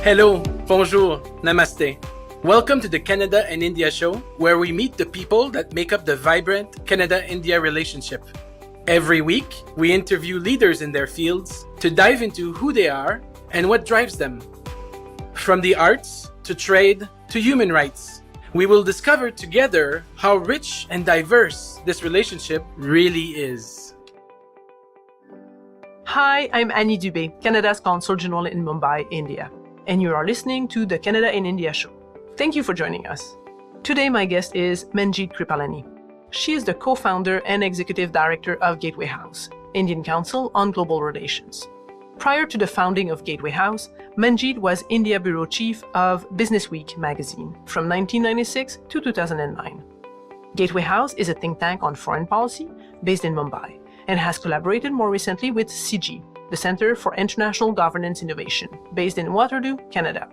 Hello, bonjour, namaste. Welcome to the Canada and India show, where we meet the people that make up the vibrant Canada-India relationship. Every week, we interview leaders in their fields to dive into who they are and what drives them. From the arts, to trade, to human rights, we will discover together how rich and diverse this relationship really is. Hi, I'm Annie Dubé, Canada's Consul General in Mumbai, India, and you are listening to the Canada and India show. Thank you for joining us. Today, my guest is Manjeet Kripalani. She is the co-founder and executive director of Gateway House, Indian Council on Global Relations. Prior to the founding of Gateway House, Manjeet was India Bureau Chief of Business Week magazine from 1996 to 2009. Gateway House is a think tank on foreign policy based in Mumbai and has collaborated more recently with CIGI, the Center for International Governance Innovation, based in Waterloo, Canada.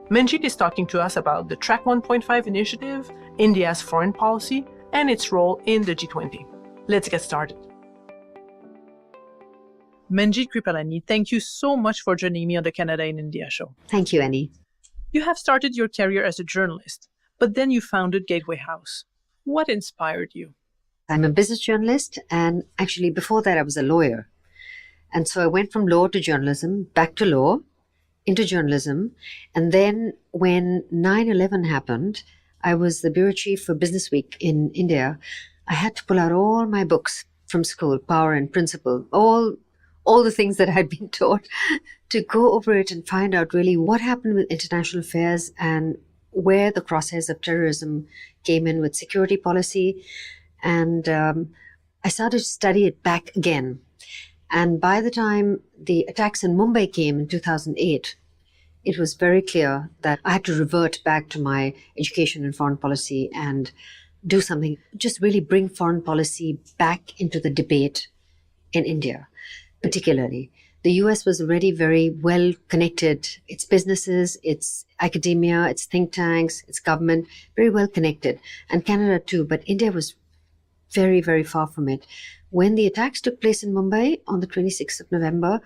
Manjeet is talking to us about the Track 1.5 initiative, India's foreign policy, and its role in the G20. Let's get started. Manjeet Kripalani, thank you so much for joining me on the Canada and India show. Thank you, Annie. You have started your career as a journalist, but then you founded Gateway House. What inspired you? I'm a business journalist, and actually before that I was a lawyer. And so I went from law to journalism, back to law, into journalism. And then when 9/11 happened, I was the bureau chief for Business Week in India. I had to pull out all my books from school, Power and Principle, all the things that I'd been taught, to go over it and find out really what happened with international affairs and where the crosshairs of terrorism came in with security policy. And I started to study it back again. And by the time the attacks in Mumbai came in 2008, it was very clear that I had to revert back to my education and foreign policy and do something, just really bring foreign policy back into the debate in India, particularly. The US was already very well connected. Its businesses, its academia, its think tanks, its government, very well connected. And Canada too, but India was very, very far from it. When the attacks took place in Mumbai on the 26th of November,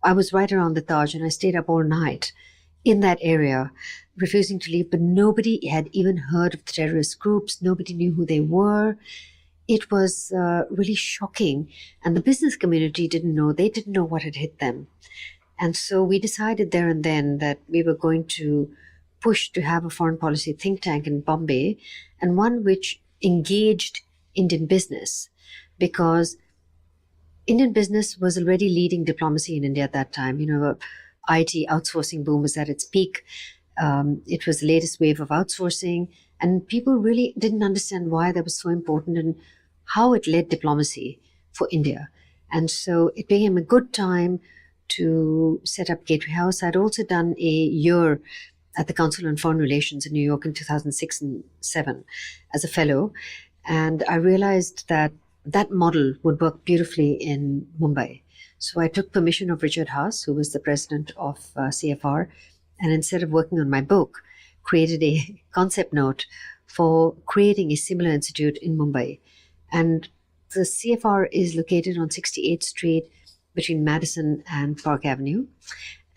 I was right around the Taj and I stayed up all night in that area, refusing to leave, but nobody had even heard of the terrorist groups. Nobody knew who they were. It was really shocking. And the business community didn't know. They didn't know what had hit them. And so we decided there and then that we were going to push to have a foreign policy think tank in Bombay, and one which engaged Indian business, because Indian business was already leading diplomacy in India at that time. IT outsourcing boom was at its peak. It was the latest wave of outsourcing, and people really didn't understand why that was so important and how it led diplomacy for India. And so it became a good time to set up Gateway House. I'd also done a year at the Council on Foreign Relations in New York in 2006 and 2007 as a fellow. And I realized that that model would work beautifully in Mumbai. So I took permission of Richard Haas, who was the president of CFR, and instead of working on my book, created a concept note for creating a similar institute in Mumbai. And the CFR is located on 68th Street between Madison and Park Avenue.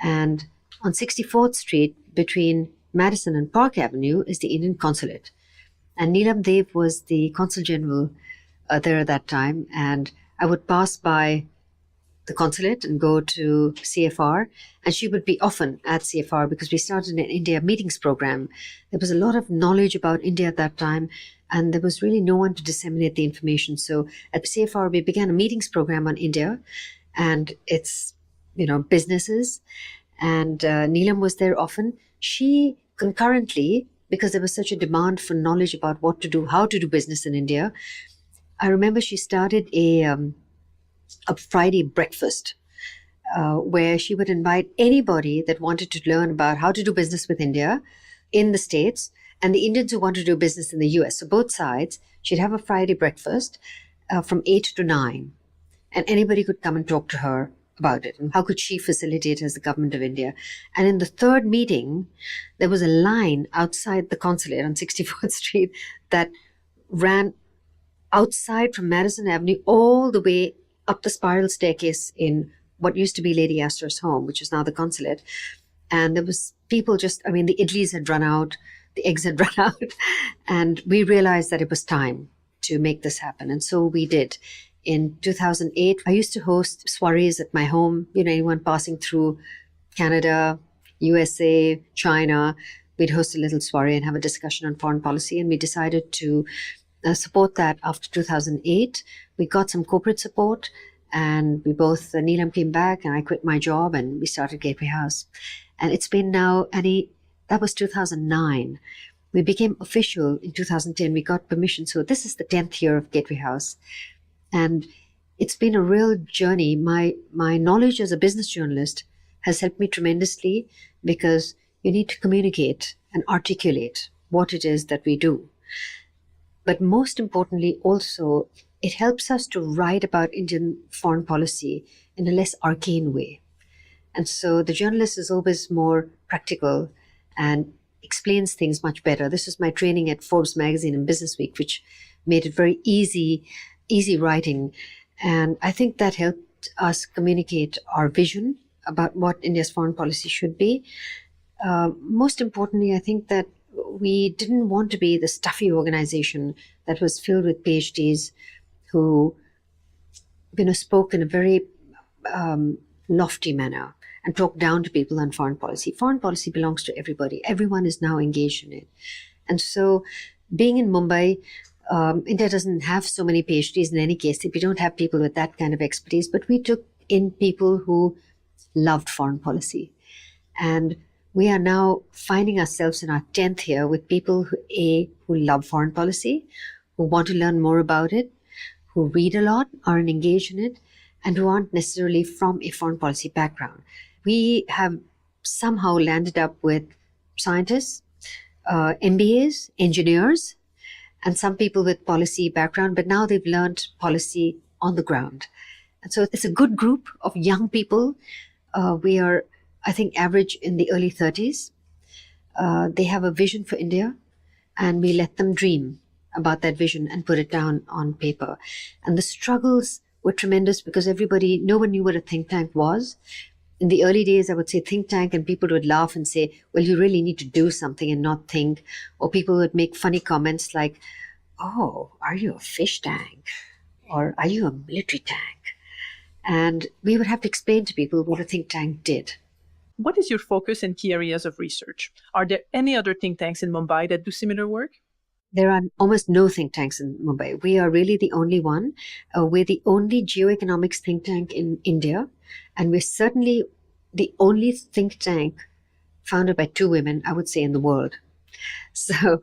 And on 64th Street between Madison and Park Avenue is the Indian Consulate. And Lambert was the Consul General there at that time. And I would pass by the consulate and go to CFR. And she would be often at CFR because we started an India meetings program. There was a lot of knowledge about India at that time, and there was really no one to disseminate the information. So at CFR, we began a meetings program on India and its, businesses. And Neelam was there often. She concurrently, because there was such a demand for knowledge about what to do, how to do business in India, I remember she started a Friday breakfast where she would invite anybody that wanted to learn about how to do business with India in the States and the Indians who wanted to do business in the US. So both sides, she'd have a Friday breakfast from 8 to 9, and anybody could come and talk to her about it and how could she facilitate as the government of India. And in the third meeting, there was a line outside the consulate on 64th Street that ran outside from Madison Avenue all the way up the spiral staircase in what used to be Lady Astor's home, which is now the consulate. And there was people the idlis had run out, the eggs had run out, and we realized that it was time to make this happen. And so we did. In 2008, I used to host soirees at my home, anyone passing through Canada, USA, China, we'd host a little soiree and have a discussion on foreign policy. And we decided to support that after 2008. We got some corporate support, and we both, Neelam came back and I quit my job and we started Gateway House. And it's been now, Annie, that was 2009. We became official in 2010. We got permission. So this is the 10th year of Gateway House. And it's been a real journey. My knowledge as a business journalist has helped me tremendously, because you need to communicate and articulate what it is that we do. But most importantly, also, it helps us to write about Indian foreign policy in a less arcane way. And so the journalist is always more practical and explains things much better. This is my training at Forbes magazine and Business Week, which made it very easy writing. And I think that helped us communicate our vision about what India's foreign policy should be. Most importantly, I think that we didn't want to be the stuffy organization that was filled with PhDs who, spoke in a very lofty manner and talked down to people on foreign policy. Foreign policy belongs to everybody. Everyone is now engaged in it. And so being in Mumbai, India doesn't have so many PhDs in any case. We don't have people with that kind of expertise, but we took in people who loved foreign policy. And we are now finding ourselves in our 10th year with people who love foreign policy, who want to learn more about it, who read a lot, are engaged in it, and who aren't necessarily from a foreign policy background. We have somehow landed up with scientists, MBAs, engineers, and some people with policy background, but now they've learned policy on the ground. And so it's a good group of young people. We are, I think, average in the early 30s. They have a vision for India, and we let them dream about that vision and put it down on paper. And the struggles were tremendous because no one knew what a think tank was. In the early days, I would say think tank, and people would laugh and say, well, you really need to do something and not think. Or people would make funny comments like, oh, are you a fish tank? Or are you a military tank? And we would have to explain to people what a think tank did. What is your focus and key areas of research? Are there any other think tanks in Mumbai that do similar work? There are almost no think tanks in Mumbai. We are really the only one. We're the only geo-economics think tank in India. And we're certainly the only think tank founded by two women, I would say, in the world. So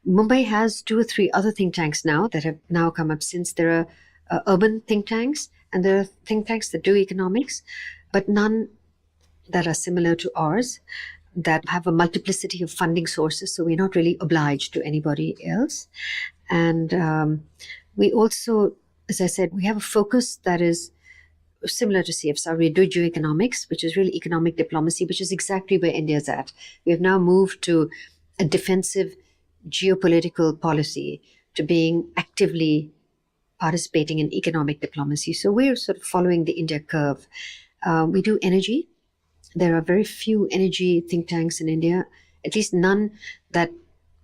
Mumbai has 2 or 3 other think tanks now that have now come up since. There are urban think tanks, and there are think tanks that do economics, but none that are similar to ours, that have a multiplicity of funding sources. So we're not really obliged to anybody else. And we also, as I said, we have a focus that is similar to CFSR. We do geo-economics, which is really economic diplomacy, which is exactly where India's at. We have now moved to a defensive geopolitical policy, to being actively participating in economic diplomacy. So we're sort of following the India curve. We do energy. There are very few energy think tanks in India, at least none that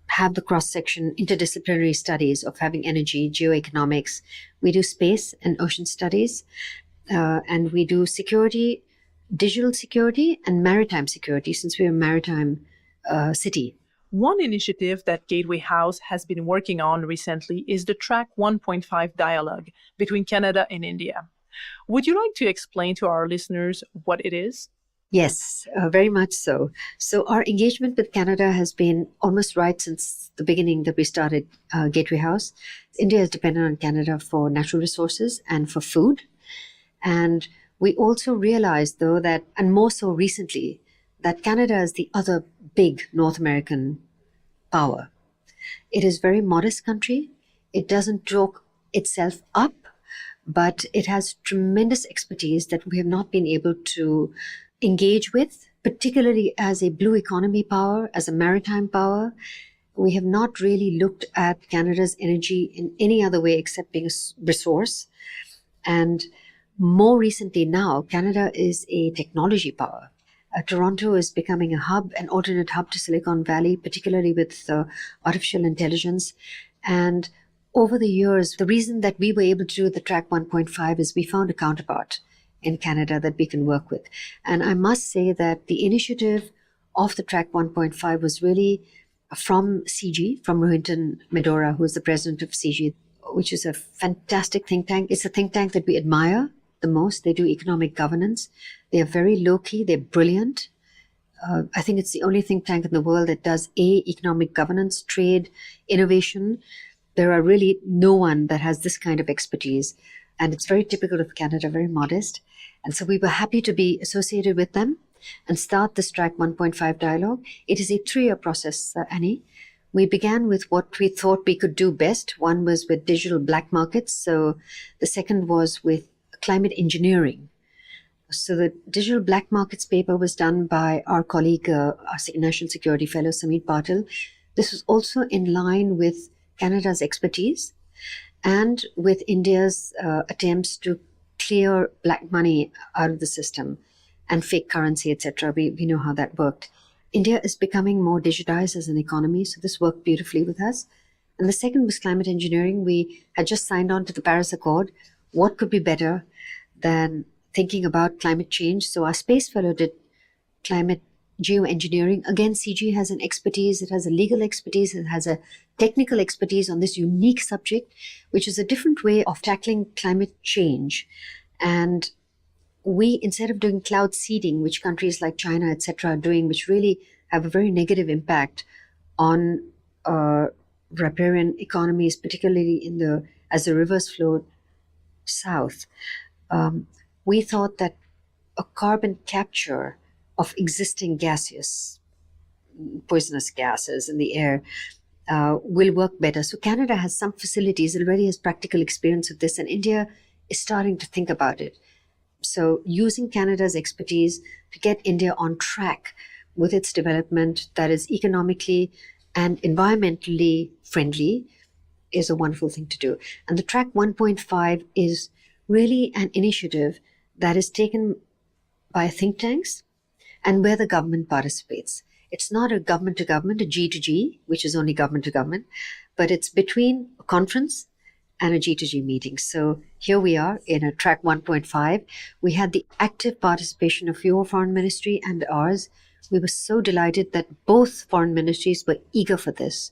have the cross-section interdisciplinary studies of having energy, geoeconomics. We do space and ocean studies, and we do security, digital security, and maritime security, since we're a maritime city. One initiative that Gateway House has been working on recently is the Track 1.5 dialogue between Canada and India. Would you like to explain to our listeners what it is? Yes, very much so. So our engagement with Canada has been almost right since the beginning that we started Gateway House. India is dependent on Canada for natural resources and for food. And we also realized, though, that, and more so recently, that Canada is the other big North American power. It is a very modest country. It doesn't talk itself up, but it has tremendous expertise that we have not been able to engage with, particularly as a blue economy power, as a maritime power. We have not really looked at Canada's energy in any other way except being a resource. And more recently now, Canada is a technology power. Toronto is becoming a hub, an alternate hub to Silicon Valley, particularly with artificial intelligence. And over the years, the reason that we were able to do the track 1.5 is we found a counterpart in Canada that we can work with. And I must say that the initiative of the track 1.5 was really from CG, from Rohinton Medora, who is the president of CG, which is a fantastic think tank. It's a think tank that we admire the most. They do economic governance. They are very low-key. They're brilliant. I think it's the only think tank in the world that does economic governance, trade, innovation. There are really no one that has this kind of expertise. And it's very typical of Canada, very modest. And so we were happy to be associated with them and start this track 1.5 dialogue. It is a 3-year process, Annie. We began with what we thought we could do best. One was with digital black markets. So the second was with climate engineering. So the digital black markets paper was done by our colleague, our National Security Fellow, Samit Patil. This was also in line with Canada's expertise and with India's attempts to clear black money out of the system and fake currency, etc. We know how that worked. India is becoming more digitized as an economy, so this worked beautifully with us. And the second was climate engineering. We had just signed on to the Paris Accord. What could be better than thinking about climate change? So our space fellow did climate geoengineering. Again, CG has an expertise. It has a legal expertise. It has a technical expertise on this unique subject, which is a different way of tackling climate change. And we, instead of doing cloud seeding, which countries like China, etc., are doing, which really have a very negative impact on riparian economies, particularly as the rivers flow south, we thought that a carbon capture of existing gaseous, poisonous gases in the air will work better. So Canada has some facilities, it already has practical experience of this, and India is starting to think about it. So using Canada's expertise to get India on track with its development that is economically and environmentally friendly is a wonderful thing to do. And the track 1.5 is really an initiative that is taken by think tanks and where the government participates. It's not a government to government, a G to G, which is only government to government, but it's between a conference and a G2G meeting. So here we are in a track 1.5. We had the active participation of your foreign ministry and ours. We were so delighted that both foreign ministries were eager for this.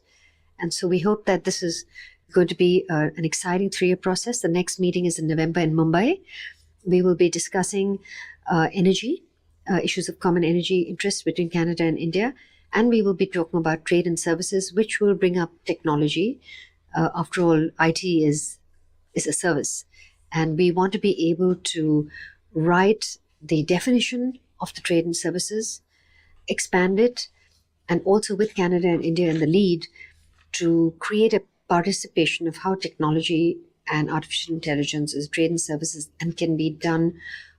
And so we hope that this is going to be an exciting 3-year process. The next meeting is in November in Mumbai. We will be discussing energy, issues of common energy interests between Canada and India. And we will be talking about trade and services, which will bring up technology. After all, IT is a service. And we want to be able to write the definition of the trade and services, expand it, and also with Canada and India in the lead to create a participation of how technology and artificial intelligence is trade and services and can be done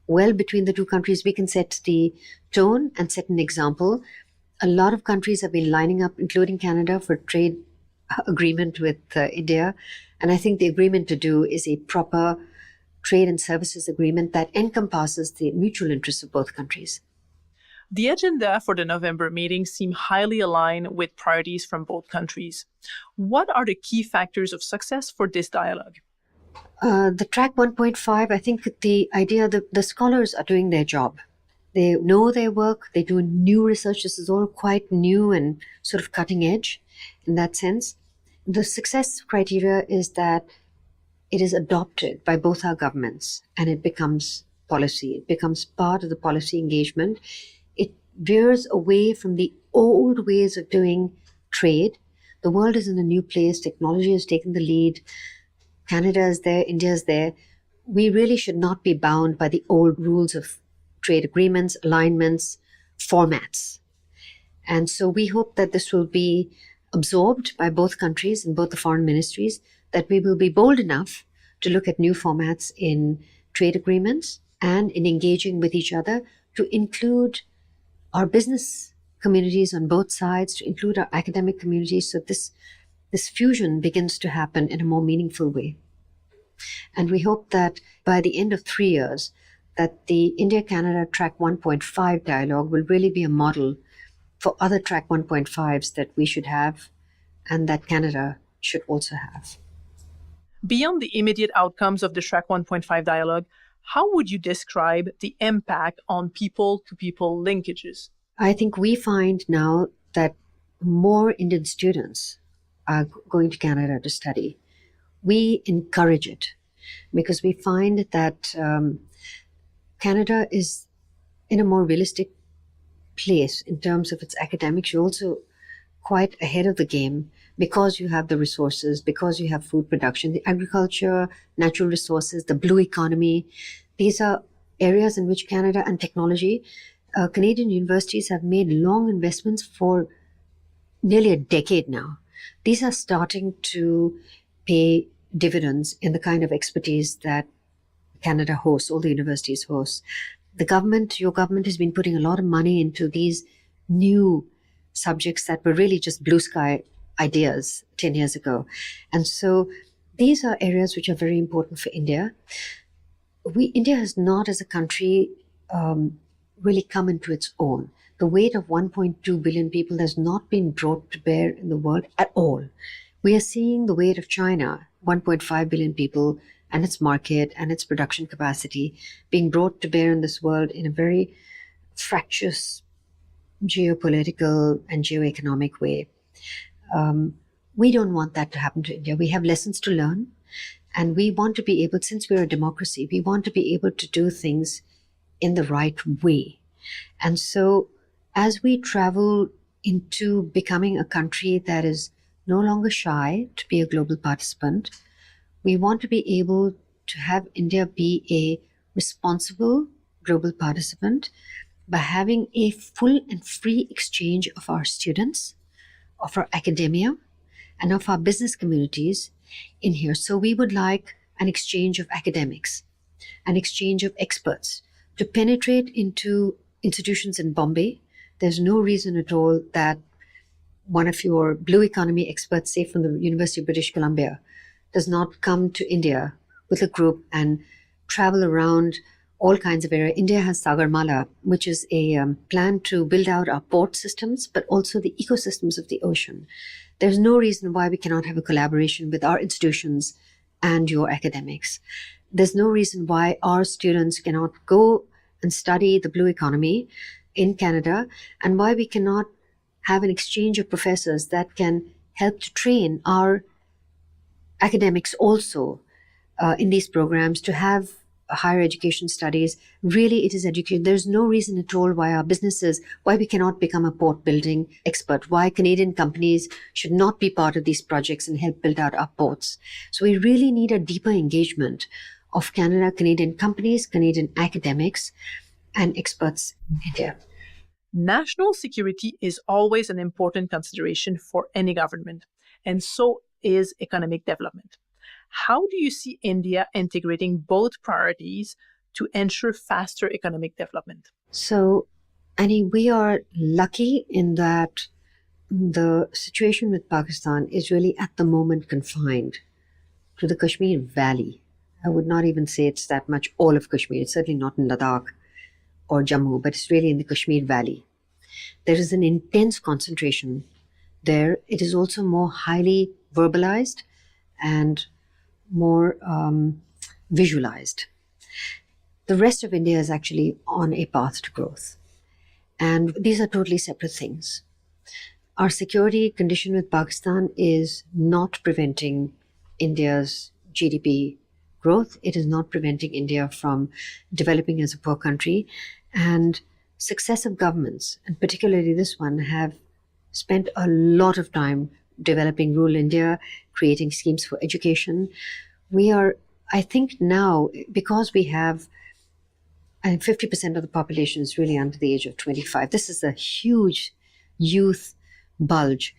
well between the two countries. We can set the tone and set an example. A lot of countries have been lining up, including Canada, for trade agreement with India. And I think the agreement to do is a proper trade and services agreement that encompasses the mutual interests of both countries. The agenda for the November meeting seemed highly aligned with priorities from both countries. What are the key factors of success for this dialogue? The track 1.5, I think the idea that the scholars are doing their job. They know their work. They do new research. This is all quite new and sort of cutting edge in that sense. The success criteria is that it is adopted by both our governments and it becomes policy. It becomes part of the policy engagement. It veers away from the old ways of doing trade. The world is in a new place. Technology has taken the lead. Canada is there. India is there. We really should not be bound by the old rules of trade agreements, alignments, formats. And so we hope that this will be absorbed by both countries and both the foreign ministries, that we will be bold enough to look at new formats in trade agreements and in engaging with each other to include our business communities on both sides, to include our academic communities, so this fusion begins to happen in a more meaningful way. And we hope that by the end of 3 years, that the India-Canada Track 1.5 dialogue will really be a model for other Track 1.5s that we should have and that Canada should also have. Beyond the immediate outcomes of the Track 1.5 dialogue, how would you describe the impact on people-to-people linkages? I think we find now that more Indian students are going to Canada to study. We encourage it because we find that Canada is in a more realistic place in terms of its academics. You're also quite ahead of the game because you have the resources, because you have food production, the agriculture, natural resources, the blue economy. These are areas in which Canada and technology, Canadian universities have made long investments for nearly a decade now. These are starting to pay dividends in the kind of expertise that Canada hosts, all the universities host. Your government has been putting a lot of money into these new subjects that were really just blue sky ideas 10 years ago. And so these are areas which are very important for India. India has not as a country really come into its own. The weight of 1.2 billion people has not been brought to bear in the world at all. We are seeing the weight of China, 1.5 billion people, and its market and its production capacity being brought to bear in this world in a very fractious geopolitical and geo-economic way. We don't want that to happen to India. We have lessons to learn, and we want to be able, since we're a democracy, we want to be able to do things in the right way. And so as we travel into becoming a country that is no longer shy to be a global participant, we want to be able to have India be a responsible global participant by having a full and free exchange of our students, of our academia, and of our business communities in here. So we would like an exchange of academics, an exchange of experts to penetrate into institutions in Bombay. There's no reason at all that one of your blue economy experts, say from the University of British Columbia, does not come to India with a group and travel around all kinds of areas. India has Sagarmala, which is a plan to build out our port systems, but also the ecosystems of the ocean. There's no reason why we cannot have a collaboration with our institutions and your academics. There's no reason why our students cannot go and study the blue economy in Canada, and why we cannot have an exchange of professors that can help to train our academics also in these programs to have higher education studies. Really, it is education. There's no reason at all why our businesses, why we cannot become a port building expert, why Canadian companies should not be part of these projects and help build out our ports. So we really need a deeper engagement of Canadian companies, Canadian academics, and experts in India. National security is always an important consideration for any government, and so is economic development. How do you see India integrating both priorities to ensure faster economic development? So, Annie, we are lucky in that the situation with Pakistan is really at the moment confined to the Kashmir Valley. I would not even say it's that much all of Kashmir. It's certainly not in Ladakh or Jammu, but it's really in the Kashmir Valley. There is an intense concentration there. It is also more highly verbalized and more visualized. The rest of India is actually on a path to growth. And these are totally separate things. Our security condition with Pakistan is not preventing India's GDP growth. It is not preventing India from developing as a poor country. And successive governments, and particularly this one, have spent a lot of time developing rural India, creating schemes for education. We are, I think now, because we have, and 50% of the population is really under the age of 25. This is a huge youth bulge.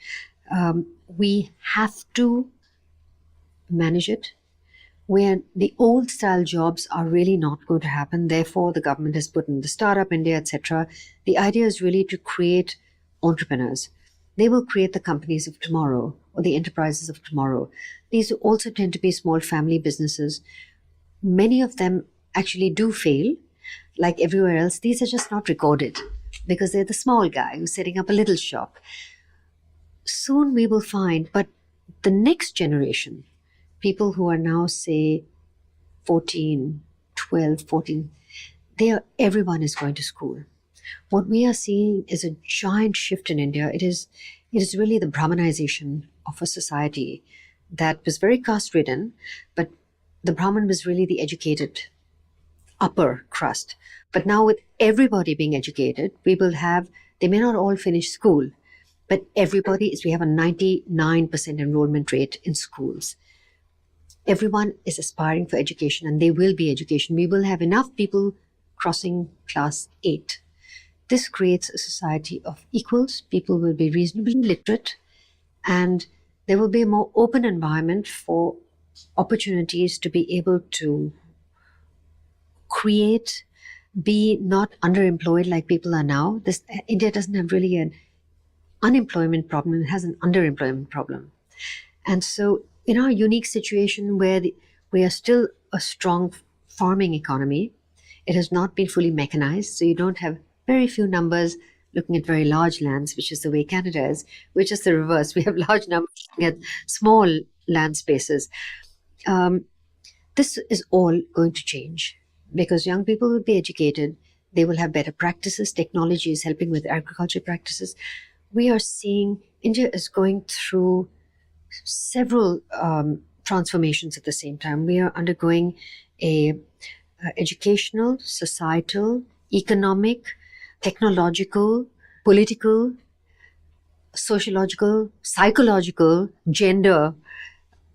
We have to manage it. Where the old style jobs are really not going to happen. Therefore, the government has put in the startup India, etc. The idea is really to create entrepreneurs. They will create the companies of tomorrow or the enterprises of tomorrow. These also tend to be small family businesses. Many of them actually do fail, like everywhere else, these are just not recorded because they're the small guy who's setting up a little shop. Soon we will find, but the next generation, people who are now, say, 14, 12, 14, everyone is going to school. What we are seeing is a giant shift in India. It is really the Brahmanization of a society that was very caste-ridden, but the Brahmin was really the educated upper crust. But now with everybody being educated, we will have, they may not all finish school, but we have a 99% enrollment rate in schools. Everyone is aspiring for education, and they will be education. We will have enough people crossing class 8. This creates a society of equals. People will be reasonably literate, and there will be a more open environment for opportunities to be able to create, be not underemployed like people are now. India doesn't have really an unemployment problem, it has an underemployment problem. And so in our unique situation where we are still a strong farming economy, it has not been fully mechanized, so you don't have very few numbers looking at very large lands, which is the way Canada is, which is the reverse. We have large numbers looking at small land spaces. This is all going to change because young people will be educated. They will have better practices. Technology is helping with agriculture practices. We are seeing India is going through several transformations at the same time. We are undergoing a educational, societal, economic, technological, political, sociological, psychological, gender,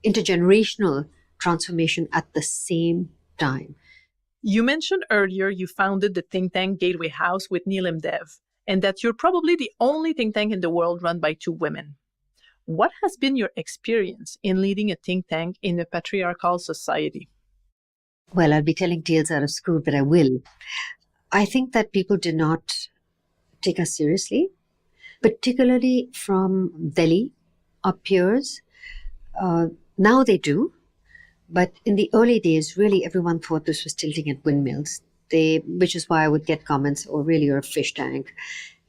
intergenerational transformation at the same time. You mentioned earlier you founded the think tank Gateway House with Neelam Dev, and that you're probably the only think tank in the world run by 2 women. What has been your experience in leading a think tank in a patriarchal society? Well, I'll be telling tales out of school, but I will. I think that people did not take us seriously, particularly from Delhi, our peers. Now they do, but in the early days, really everyone thought this was tilting at windmills. Which is why I would get comments, "Oh, really, you're a fish tank."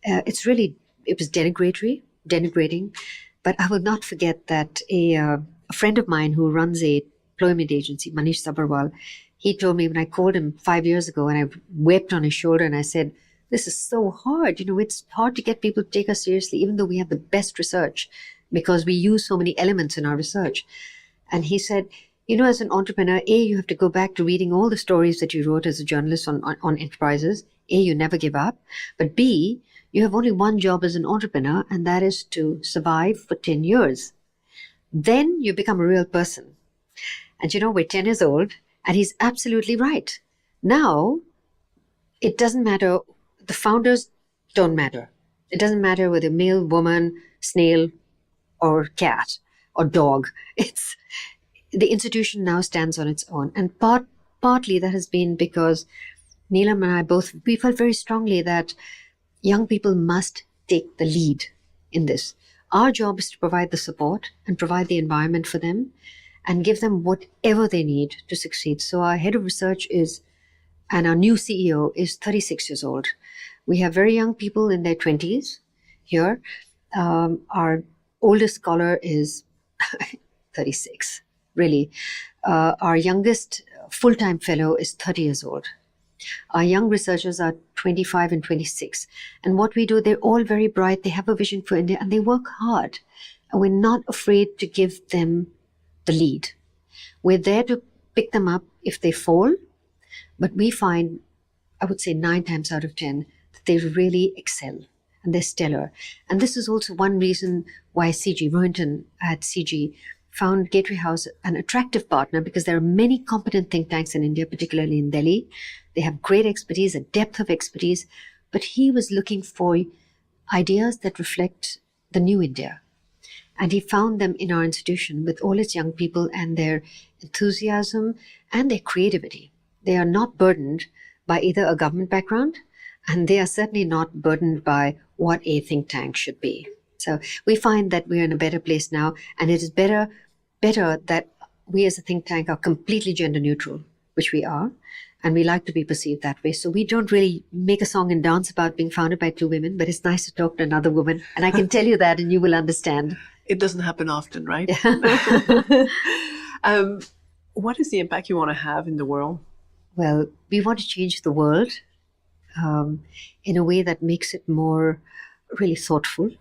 It was denigrating. But I will not forget that a friend of mine who runs a employment agency, Manish Sabharwal, he told me when I called him 5 years ago and I wept on his shoulder and I said, "This is so hard. It's hard to get people to take us seriously, even though we have the best research, because we use so many elements in our research." And he said, as an entrepreneur, A, you have to go back to reading all the stories that you wrote as a journalist on enterprises. A, you never give up. But B, you have only one job as an entrepreneur, and that is to survive for 10 years. Then you become a real person. And we're 10 years old, and he's absolutely right. Now, it doesn't matter. The founders don't matter. It doesn't matter whether male, woman, snail, or cat, or dog. The institution now stands on its own. And partly that has been because Neelam and I we felt very strongly that young people must take the lead in this. Our job is to provide the support and provide the environment for them and give them whatever they need to succeed. So our head of research and our new CEO is 36 years old. We have very young people in their 20s here. Our oldest scholar is 36. Really. Our youngest full-time fellow is 30 years old. Our young researchers are 25 and 26. And what we do, they're all very bright. They have a vision for India and they work hard. And we're not afraid to give them the lead. We're there to pick them up if they fall. But we find, I would say 9 times out of 10, that they really excel and they're stellar. And this is also one reason why CG, Rohinton at CG, found Gateway House an attractive partner, because there are many competent think tanks in India, particularly in Delhi. They have great expertise, a depth of expertise, but he was looking for ideas that reflect the new India. And he found them in our institution with all its young people and their enthusiasm and their creativity. They are not burdened by either a government background, and they are certainly not burdened by what a think tank should be. So we find that we're in a better place now, and it is better that we as a think tank are completely gender neutral, which we are, And we like to be perceived that way. So we don't really make a song and dance about being founded by two women, but it's nice to talk to another woman. And I can tell you that and you will understand. It doesn't happen often, right? What is the impact you want to have in the world? Well, we want to change the world in a way that makes it more really thoughtful.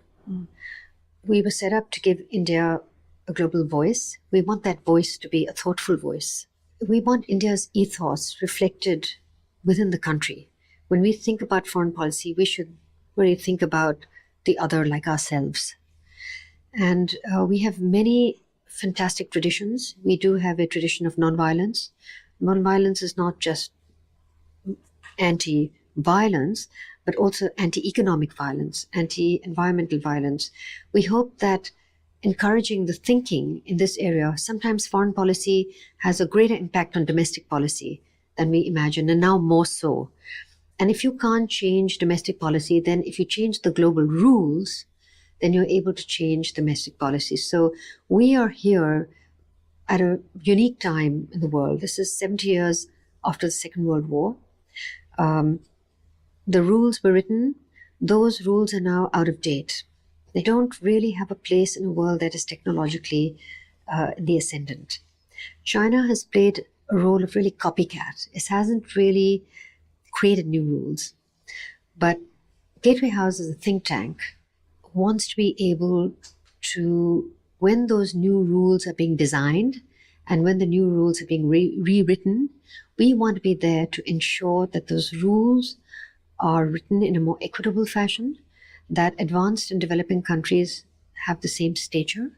We were set up to give India a global voice. We want that voice to be a thoughtful voice. We want India's ethos reflected within the country. When we think about foreign policy, we should really think about the other like ourselves. And we have many fantastic traditions. We do have a tradition of nonviolence. Nonviolence is not just anti-violence, but also anti-economic violence, anti-environmental violence. We hope that encouraging the thinking in this area, sometimes foreign policy has a greater impact on domestic policy than we imagine, and now more so. And if you can't change domestic policy, then if you change the global rules, then you're able to change domestic policy. So we are here at a unique time in the world. This is 70 years after the Second World War. The rules were written. Those rules are now out of date. They don't really have a place in a world that is technologically the ascendant. China has played a role of really copycat. It hasn't really created new rules. But Gateway House as a think tank wants to be able to, when those new rules are being designed and when the new rules are being rewritten, we want to be there to ensure that those rules are written in a more equitable fashion, that advanced and developing countries have the same stature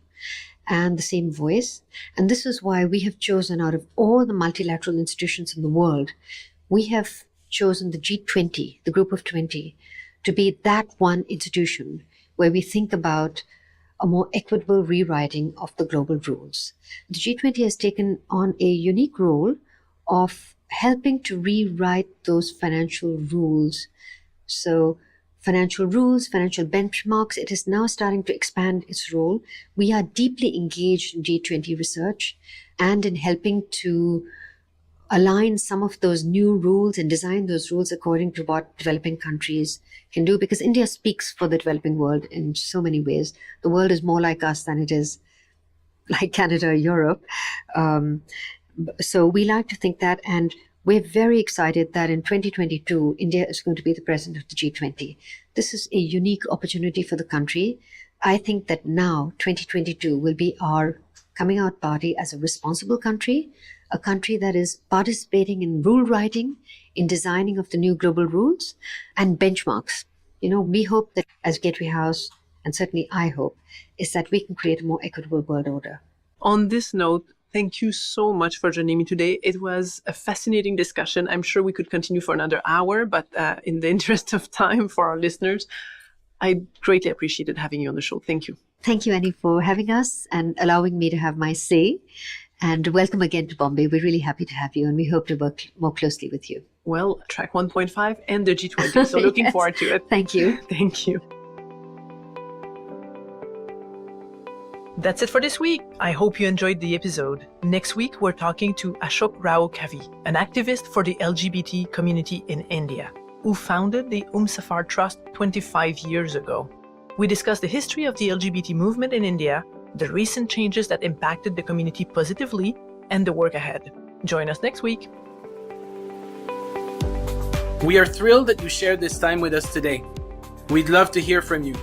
and the same voice. And this is why we have chosen, out of all the multilateral institutions in the world, we have chosen the G20, the Group of 20, to be that one institution where we think about a more equitable rewriting of the global rules. The G20 has taken on a unique role of helping to rewrite those financial rules. So financial rules, financial benchmarks, it is now starting to expand its role. We are deeply engaged in G20 research and in helping to align some of those new rules and design those rules according to what developing countries can do, because India speaks for the developing world in so many ways. The world is more like us than it is like Canada or Europe. So we like to think that, and we're very excited that in 2022, India is going to be the president of the G20. This is a unique opportunity for the country. I think that now, 2022, will be our coming out party as a responsible country, a country that is participating in rule writing, in designing of the new global rules and benchmarks. You know, we hope that as Gateway House, and certainly I hope, is that we can create a more equitable world order. On this note, thank you so much for joining me today. It was a fascinating discussion. I'm sure we could continue for another hour, but in the interest of time for our listeners, I greatly appreciated having you on the show. Thank you. Thank you, Annie, for having us and allowing me to have my say. And welcome again to Bombay. We're really happy to have you, and we hope to work more closely with you. Well, track 1.5 and the G20. So looking forward to it. Thank you. Thank you. That's it for this week. I hope you enjoyed the episode. Next week, we're talking to Ashok Rao Kavi, an activist for the LGBT community in India, who founded the Safar Trust 25 years ago. We discuss the history of the LGBT movement in India, the recent changes that impacted the community positively, and the work ahead. Join us next week. We are thrilled that you shared this time with us today. We'd love to hear from you.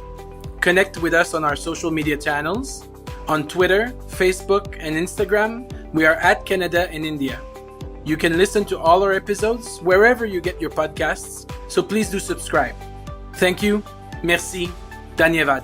Connect with us on our social media channels. On Twitter, Facebook, and Instagram, we are at Canada in India. You can listen to all our episodes wherever you get your podcasts, so please do subscribe. Thank you. Merci. Dhanyavad.